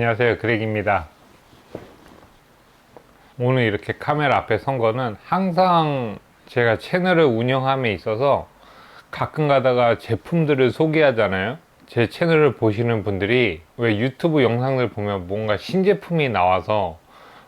안녕하세요, 그렉입니다. 오늘 이렇게 카메라 앞에 선 거는 항상 제가 채널을 운영함에 있어서 가끔 가다가 제품들을 소개하잖아요. 제 채널을 보시는 분들이 왜 유튜브 영상을 보면 뭔가 신제품이 나와서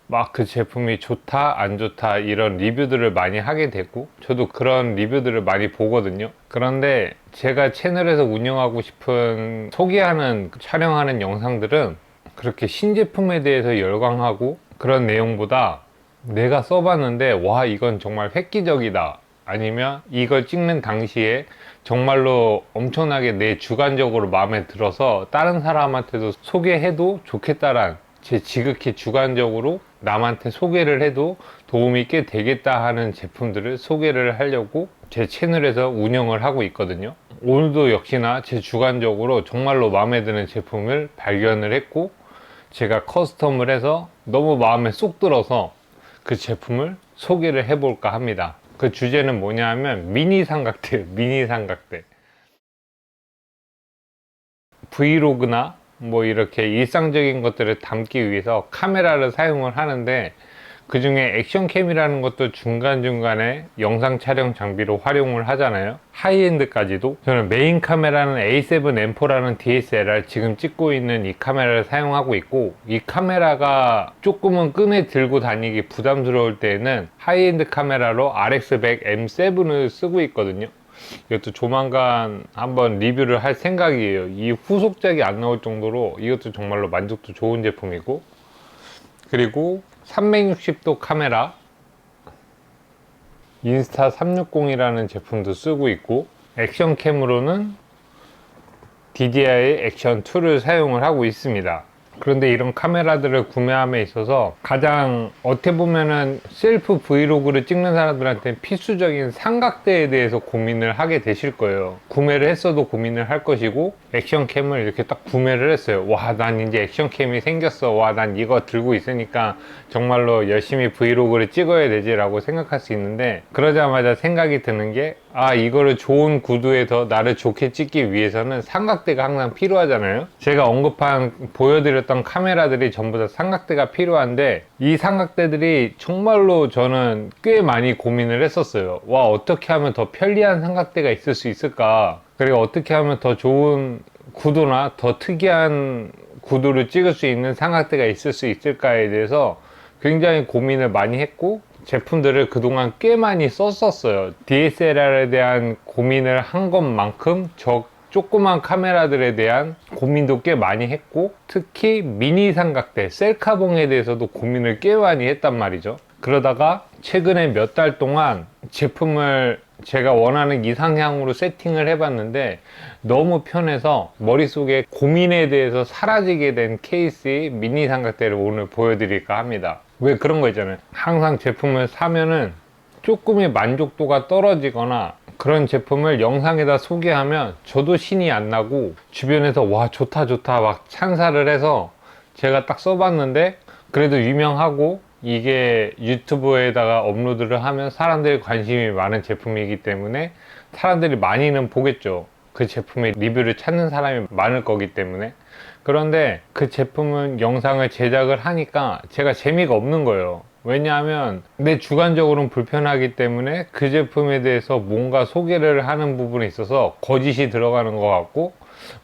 막 그 제품이 좋다 안 좋다 이런 리뷰들을 많이 하게 되고, 저도 그런 리뷰들을 많이 보거든요. 그런데 제가 채널에서 운영하고 싶은 소개하는 촬영하는 영상들은 그렇게 신제품에 대해서 열광하고 그런 내용보다 내가 써봤는데 와 이건 정말 획기적이다, 아니면 이걸 찍는 당시에 정말로 엄청나게 내 주관적으로 마음에 들어서 다른 사람한테도 소개해도 좋겠다란, 제 지극히 주관적으로 남한테 소개를 해도 도움이 꽤 되겠다 하는 제품들을 소개를 하려고 제 채널에서 운영을 하고 있거든요. 오늘도 역시나 제 주관적으로 정말로 마음에 드는 제품을 발견을 했고, 제가 커스텀을 해서 너무 마음에 쏙 들어서 그 제품을 소개를 해볼까 합니다. 그 주제는 뭐냐 하면 미니 삼각대, 미니 삼각대. 브이로그나 뭐 이렇게 일상적인 것들을 담기 위해서 카메라를 사용을 하는데, 그 중에 액션캠이라는 것도 중간중간에 영상 촬영 장비로 활용을 하잖아요. 하이엔드까지도. 저는 메인 카메라는 A7M4라는 DSLR, 지금 찍고 있는 이 카메라를 사용하고 있고, 이 카메라가 조금은 끈에 들고 다니기 부담스러울 때에는 하이엔드 카메라로 RX100M7을 쓰고 있거든요. 이것도 조만간 한번 리뷰를 할 생각이에요. 이 후속작이 안 나올 정도로 이것도 정말로 만족도 좋은 제품이고, 그리고 360도 카메라 인스타 360이라는 제품도 쓰고 있고, 액션캠으로는 DJI 액션 2를 사용을 하고 있습니다. 그런데 이런 카메라들을 구매함에 있어서 가장 어떻게 보면은 셀프 브이로그를 찍는 사람들한테 필수적인 삼각대에 대해서 고민을 하게 되실 거예요. 구매를 했어도 고민을 할 것이고, 액션캠을 이렇게 딱 구매를 했어요. 와, 난 이제 액션캠이 생겼어. 와, 난 이거 들고 있으니까 정말로 열심히 브이로그를 찍어야 되지 라고 생각할 수 있는데, 그러자마자 생각이 드는 게, 아, 이거를 좋은 구도에서 나를 좋게 찍기 위해서는 삼각대가 항상 필요하잖아요. 제가 보여드렸던 카메라들이 전부 다 삼각대가 필요한데, 이 삼각대들이 정말로 저는 꽤 많이 고민을 했었어요. 와, 어떻게 하면 더 편리한 삼각대가 있을 수 있을까? 그리고 어떻게 하면 더 좋은 구도나 더 특이한 구도를 찍을 수 있는 삼각대가 있을 수 있을까에 대해서 굉장히 고민을 많이 했고, 제품들을 그동안 꽤 많이 썼었어요. DSLR에 대한 고민을 한 것만큼 조그만 카메라들에 대한 고민도 꽤 많이 했고, 특히 미니 삼각대, 셀카봉에 대해서도 고민을 꽤 많이 했단 말이죠. 그러다가 최근에 몇 달 동안 제품을 제가 원하는 이상향으로 세팅을 해봤는데 너무 편해서 머릿속에 고민에 대해서 사라지게 된 케이스의 미니 삼각대를 오늘 보여드릴까 합니다. 왜 그런 거 있잖아요. 항상 제품을 사면은 조금의 만족도가 떨어지거나 그런 제품을 영상에다 소개하면 저도 신이 안 나고, 주변에서 와 좋다 좋다 막 찬사를 해서 제가 딱 써봤는데 그래도 유명하고 이게 유튜브에다가 업로드를 하면 사람들이 관심이 많은 제품이기 때문에 사람들이 많이는 보겠죠. 그 제품의 리뷰를 찾는 사람이 많을 거기 때문에. 그런데 그 제품은 영상을 제작을 하니까 제가 재미가 없는 거예요. 왜냐하면 내 주관적으로는 불편하기 때문에 그 제품에 대해서 뭔가 소개를 하는 부분에 있어서 거짓이 들어가는 것 같고,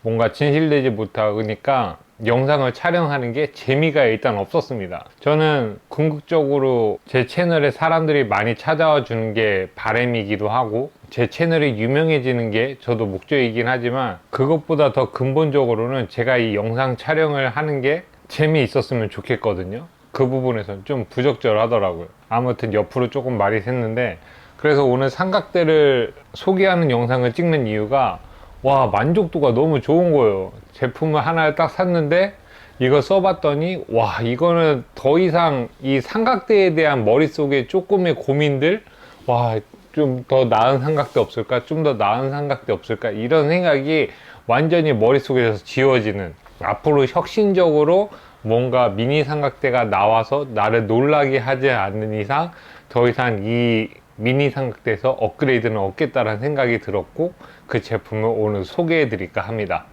뭔가 진실되지 못하니까 영상을 촬영하는 게 재미가 일단 없었습니다. 저는 궁극적으로 제 채널에 사람들이 많이 찾아와 주는 게 바람이기도 하고, 제 채널이 유명해지는 게 저도 목적이긴 하지만, 그것보다 더 근본적으로는 제가 이 영상 촬영을 하는 게 재미있었으면 좋겠거든요. 그 부분에서 좀 부적절하더라고요. 아무튼 옆으로 조금 말이 샜는데, 그래서 오늘 삼각대를 소개하는 영상을 찍는 이유가, 와, 만족도가 너무 좋은 거예요. 제품을 하나를 딱 샀는데 이거 써봤더니 와, 이거는 더 이상 이 삼각대에 대한 머릿속에 조금의 고민들, 와, 좀 더 나은 삼각대 없을까? 좀 더 나은 삼각대 없을까? 이런 생각이 완전히 머릿속에서 지워지는, 앞으로 혁신적으로 뭔가 미니 삼각대가 나와서 나를 놀라게 하지 않는 이상 더 이상 이 미니 삼각대에서 업그레이드는 없겠다라는 생각이 들었고, 그 제품을 오늘 소개해 드릴까 합니다.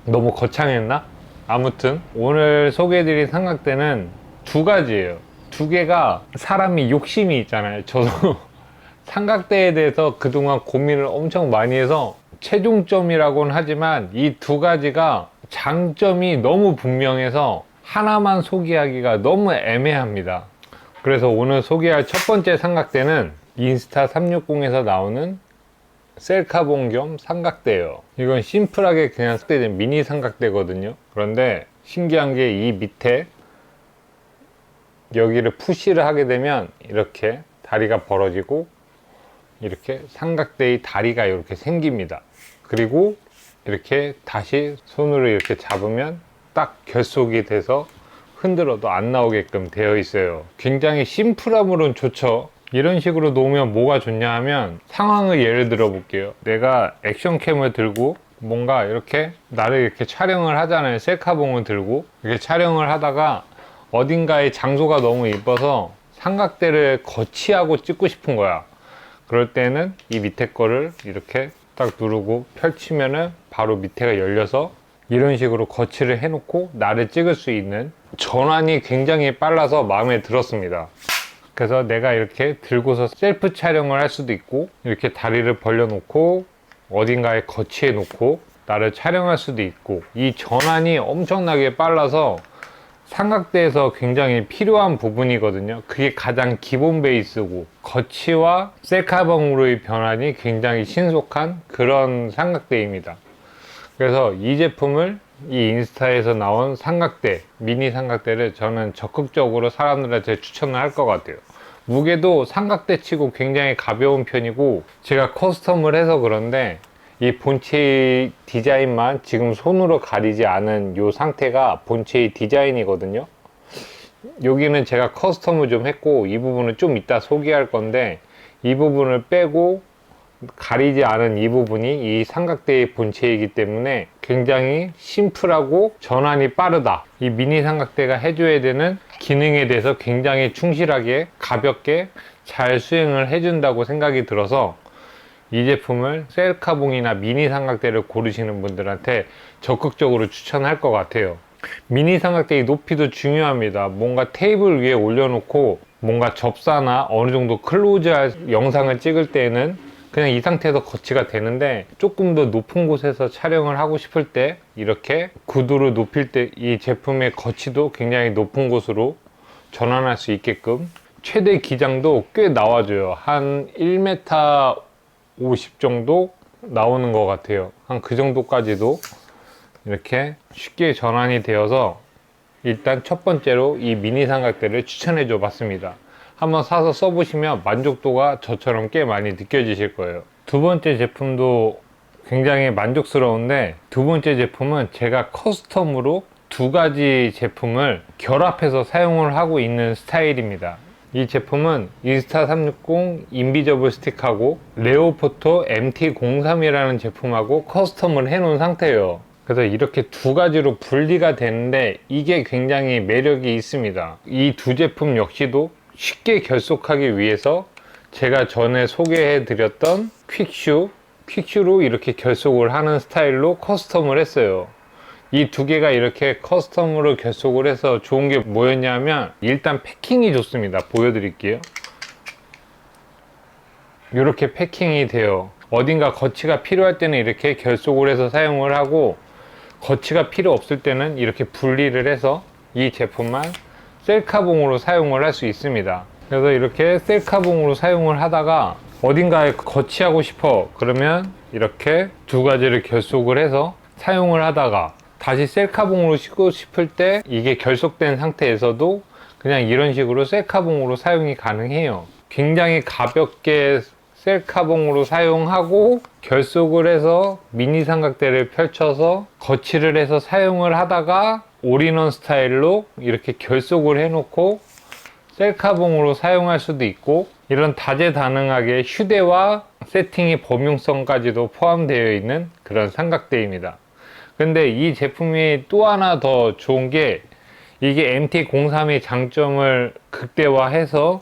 너무 거창했나? 아무튼 오늘 소개해드린 삼각대는 두 가지예요. 두 개가 사람이 욕심이 있잖아요. 저도 삼각대에 대해서 그동안 고민을 엄청 많이 해서 최종점이라고는 하지만 이 두 가지가 장점이 너무 분명해서 하나만 소개하기가 너무 애매합니다. 그래서 오늘 소개할 첫 번째 삼각대는 인스타 360에서 나오는 셀카봉 겸 삼각대예요. 이건 심플하게 그냥 쓰는 미니 삼각대거든요. 그런데 신기한 게 이 밑에 여기를 푸시를 하게 되면 이렇게 다리가 벌어지고 이렇게 삼각대의 다리가 이렇게 생깁니다. 그리고 이렇게 다시 손으로 이렇게 잡으면 딱 결속이 돼서 흔들어도 안 나오게끔 되어 있어요. 굉장히 심플함으로는 좋죠. 이런 식으로 놓으면 뭐가 좋냐 하면, 상황을 예를 들어 볼게요. 내가 액션캠을 들고 뭔가 이렇게 나를 이렇게 촬영을 하잖아요. 셀카봉을 들고 이렇게 촬영을 하다가 어딘가에 장소가 너무 이뻐서 삼각대를 거치하고 찍고 싶은 거야. 그럴 때는 이 밑에 거를 이렇게 딱 누르고 펼치면은 바로 밑에가 열려서 이런 식으로 거치를 해놓고 나를 찍을 수 있는, 전환이 굉장히 빨라서 마음에 들었습니다. 그래서 내가 이렇게 들고서 셀프 촬영을 할 수도 있고, 이렇게 다리를 벌려 놓고 어딘가에 거치해 놓고 나를 촬영할 수도 있고, 이 전환이 엄청나게 빨라서 삼각대에서 굉장히 필요한 부분이거든요. 그게 가장 기본 베이스고, 거치와 셀카봉으로의 변환이 굉장히 신속한 그런 삼각대입니다. 그래서 이 제품을, 이 인스타에서 나온 삼각대, 미니 삼각대를 저는 적극적으로 사람들한테 추천을 할 것 같아요. 무게도 삼각대 치고 굉장히 가벼운 편이고, 제가 커스텀을 해서 그런데 이 본체의 디자인만 지금 손으로 가리지 않은 이 상태가 본체의 디자인이거든요. 여기는 제가 커스텀을 좀 했고, 이 부분은 좀 이따 소개할 건데, 이 부분을 빼고 가리지 않은 이 부분이 이 삼각대의 본체이기 때문에 굉장히 심플하고 전환이 빠르다. 이 미니 삼각대가 해줘야 되는 기능에 대해서 굉장히 충실하게 가볍게 잘 수행을 해준다고 생각이 들어서 이 제품을 셀카봉이나 미니 삼각대를 고르시는 분들한테 적극적으로 추천할 것 같아요. 미니 삼각대의 높이도 중요합니다. 뭔가 테이블 위에 올려놓고 뭔가 접사나 어느 정도 클로즈할 영상을 찍을 때는 그냥 이 상태에서 거치가 되는데, 조금 더 높은 곳에서 촬영을 하고 싶을 때 이렇게 구도를 높일 때 이 제품의 거치도 굉장히 높은 곳으로 전환할 수 있게끔, 최대 기장도 꽤 나와줘요. 한 1m 50 정도 나오는 것 같아요. 한 그 정도까지도 이렇게 쉽게 전환이 되어서 일단 첫 번째로 이 미니 삼각대를 추천해 줘 봤습니다. 한번 사서 써보시면 만족도가 저처럼 꽤 많이 느껴지실 거예요. 두 번째 제품도 굉장히 만족스러운데, 두 번째 제품은 제가 커스텀으로 두 가지 제품을 결합해서 사용을 하고 있는 스타일입니다. 이 제품은 인스타360 인비저블 스틱하고 레오포토 MT03이라는 제품하고 커스텀을 해 놓은 상태예요. 그래서 이렇게 두 가지로 분리가 되는데 이게 굉장히 매력이 있습니다. 이 두 제품 역시도 쉽게 결속하기 위해서 제가 전에 소개해 드렸던 퀵슈로 이렇게 결속을 하는 스타일로 커스텀을 했어요. 이 두 개가 이렇게 커스텀으로 결속을 해서 좋은 게 뭐였냐면, 일단 패킹이 좋습니다. 보여드릴게요. 이렇게 패킹이 돼요. 어딘가 거치가 필요할 때는 이렇게 결속을 해서 사용을 하고, 거치가 필요 없을 때는 이렇게 분리를 해서 이 제품만 셀카봉으로 사용을 할 수 있습니다. 그래서 이렇게 셀카봉으로 사용을 하다가 어딘가에 거치하고 싶어 그러면 이렇게 두 가지를 결속을 해서 사용을 하다가 다시 셀카봉으로 쓰고 싶을 때 이게 결속된 상태에서도 그냥 이런 식으로 셀카봉으로 사용이 가능해요. 굉장히 가볍게 셀카봉으로 사용하고 결속을 해서 미니 삼각대를 펼쳐서 거치를 해서 사용을 하다가 올인원 스타일로 이렇게 결속을 해놓고 셀카봉으로 사용할 수도 있고, 이런 다재다능하게 휴대와 세팅의 범용성까지도 포함되어 있는 그런 삼각대입니다. 근데 이 제품이 또 하나 더 좋은 게, 이게 MT03의 장점을 극대화해서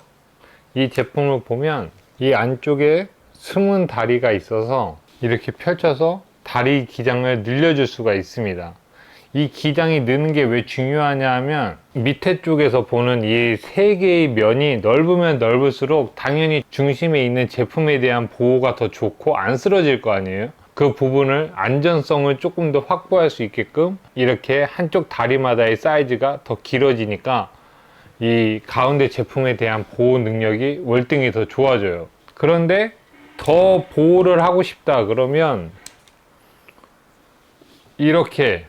이 제품을 보면 이 안쪽에 숨은 다리가 있어서 이렇게 펼쳐서 다리 기장을 늘려줄 수가 있습니다. 이 기장이 느는 게 왜 중요하냐 하면 밑에 쪽에서 보는 이 세 개의 면이 넓으면 넓을수록 당연히 중심에 있는 제품에 대한 보호가 더 좋고 안 쓰러질 거 아니에요. 그 부분을 안전성을 조금 더 확보할 수 있게끔 이렇게 한쪽 다리마다의 사이즈가 더 길어지니까 이 가운데 제품에 대한 보호 능력이 월등히 더 좋아져요. 그런데 더 보호를 하고 싶다 그러면 이렇게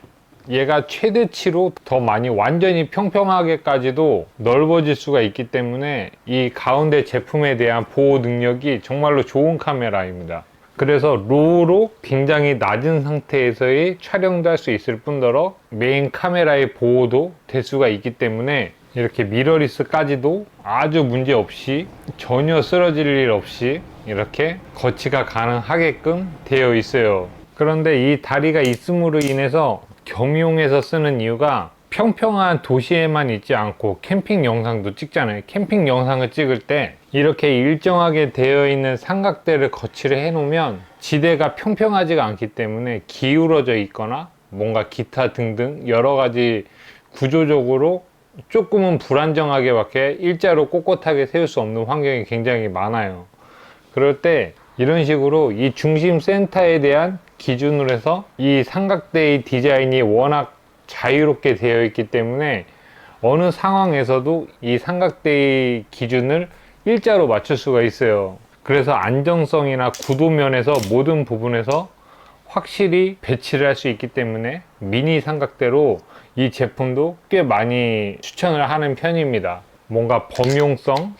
얘가 최대치로 더 많이 완전히 평평하게까지도 넓어질 수가 있기 때문에 이 가운데 제품에 대한 보호 능력이 정말로 좋은 카메라입니다. 그래서 로우로 굉장히 낮은 상태에서의 촬영도 할 수 있을 뿐더러 메인 카메라의 보호도 될 수가 있기 때문에 이렇게 미러리스까지도 아주 문제없이 전혀 쓰러질 일 없이 이렇게 거치가 가능하게끔 되어 있어요. 그런데 이 다리가 있음으로 인해서 겸용해서 쓰는 이유가 평평한 도시에만 있지 않고 캠핑 영상도 찍잖아요. 캠핑 영상을 찍을 때 이렇게 일정하게 되어 있는 삼각대를 거치를 해 놓으면 지대가 평평하지가 않기 때문에 기울어져 있거나 뭔가 기타 등등 여러 가지 구조적으로 조금은 불안정하게 밖에 일자로 꼿꼿하게 세울 수 없는 환경이 굉장히 많아요. 그럴 때 이런 식으로 이 중심 센터에 대한 기준으로 해서 이 삼각대의 디자인이 워낙 자유롭게 되어 있기 때문에 어느 상황에서도 이 삼각대의 기준을 일자로 맞출 수가 있어요. 그래서 안정성이나 구도 면에서 모든 부분에서 확실히 배치를 할 수 있기 때문에 미니 삼각대로 이 제품도 꽤 많이 추천을 하는 편입니다. 뭔가 범용성,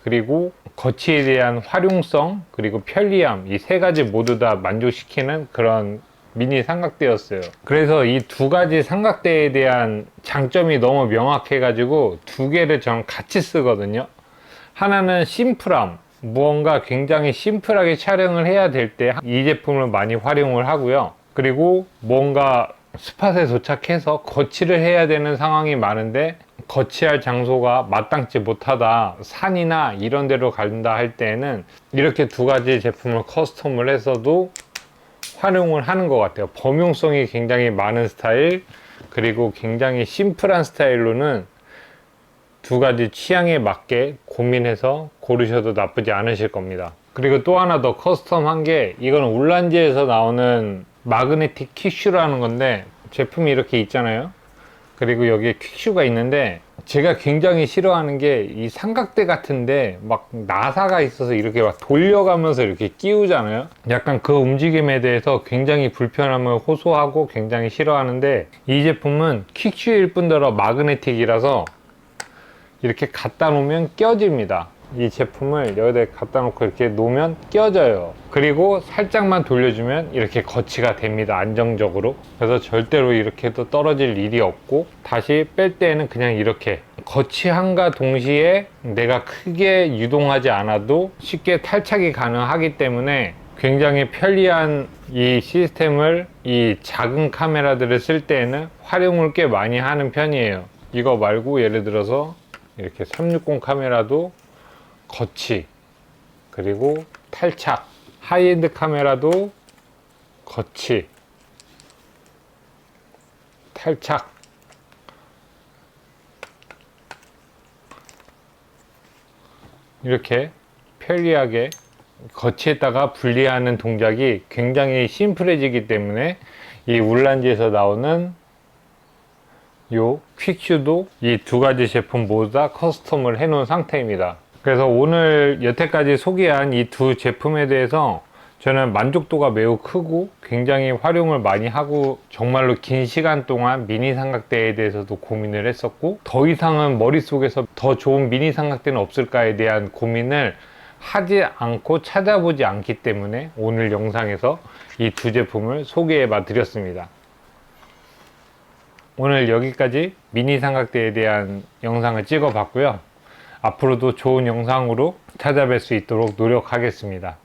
그리고 거치에 대한 활용성, 그리고 편리함, 이 세 가지 모두 다 만족시키는 그런 미니 삼각대였어요. 그래서 이 두 가지 삼각대에 대한 장점이 너무 명확해 가지고 두 개를 전 같이 쓰거든요. 하나는 심플함, 무언가 굉장히 심플하게 촬영을 해야 될 때 이 제품을 많이 활용을 하고요. 그리고 뭔가 스팟에 도착해서 거치를 해야 되는 상황이 많은데 거치할 장소가 마땅치 못하다, 산이나 이런 데로 간다 할 때에는 이렇게 두 가지 제품을 커스텀을 해서도 활용을 하는 것 같아요. 범용성이 굉장히 많은 스타일, 그리고 굉장히 심플한 스타일로는 두 가지 취향에 맞게 고민해서 고르셔도 나쁘지 않으실 겁니다. 그리고 또 하나 더 커스텀한 게, 이건 울란지에서 나오는 마그네틱 퀵슈라는 건데 제품이 이렇게 있잖아요. 그리고 여기에 퀵슈가 있는데 제가 굉장히 싫어하는 게 이 삼각대 같은데 막 나사가 있어서 이렇게 막 돌려가면서 이렇게 끼우잖아요. 약간 그 움직임에 대해서 굉장히 불편함을 호소하고 굉장히 싫어하는데, 이 제품은 퀵슈일 뿐더러 마그네틱이라서 이렇게 갖다 놓으면 껴집니다. 이 제품을 여기다 갖다 놓고 이렇게 놓으면 껴져요. 그리고 살짝만 돌려주면 이렇게 거치가 됩니다. 안정적으로. 그래서 절대로 이렇게도 떨어질 일이 없고, 다시 뺄 때에는 그냥 이렇게 거치함과 동시에 내가 크게 유동하지 않아도 쉽게 탈착이 가능하기 때문에 굉장히 편리한 이 시스템을 이 작은 카메라들을 쓸 때에는 활용을 꽤 많이 하는 편이에요. 이거 말고 예를 들어서 이렇게 360 카메라도 거치, 그리고 탈착, 하이엔드 카메라도 거치, 탈착, 이렇게 편리하게 거치에다가 분리하는 동작이 굉장히 심플해지기 때문에 이 울란지에서 나오는 요 퀵슈도 이 두 가지 제품 모두 다 커스텀을 해 놓은 상태입니다. 그래서 오늘 여태까지 소개한 이 두 제품에 대해서 저는 만족도가 매우 크고 굉장히 활용을 많이 하고, 정말로 긴 시간 동안 미니 삼각대에 대해서도 고민을 했었고, 더 이상은 머릿속에서 더 좋은 미니 삼각대는 없을까에 대한 고민을 하지 않고 찾아보지 않기 때문에 오늘 영상에서 이 두 제품을 소개해 봐 드렸습니다. 오늘 여기까지 미니 삼각대에 대한 영상을 찍어 봤고요. 앞으로도 좋은 영상으로 찾아뵐 수 있도록 노력하겠습니다.